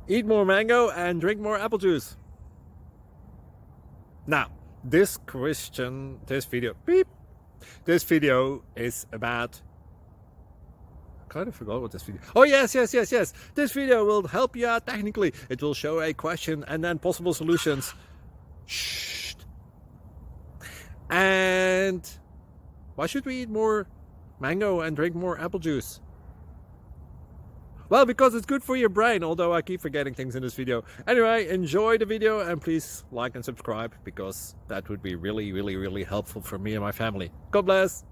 Eat more mango and drink more apple juice. Now, this video is about, I kind of forgot what this video. Oh yes. This video will help you out technically. It will show a question and then possible solutions. Shh. And why should we eat more mango and drink more apple juice? Well, because it's good for your brain, although I keep forgetting things in this video. Anyway, enjoy the video and please like and subscribe, because that would be really helpful for me and my family. God bless!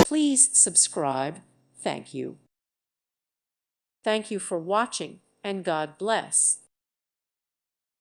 Please subscribe. Thank you. Thank you for watching, and God bless.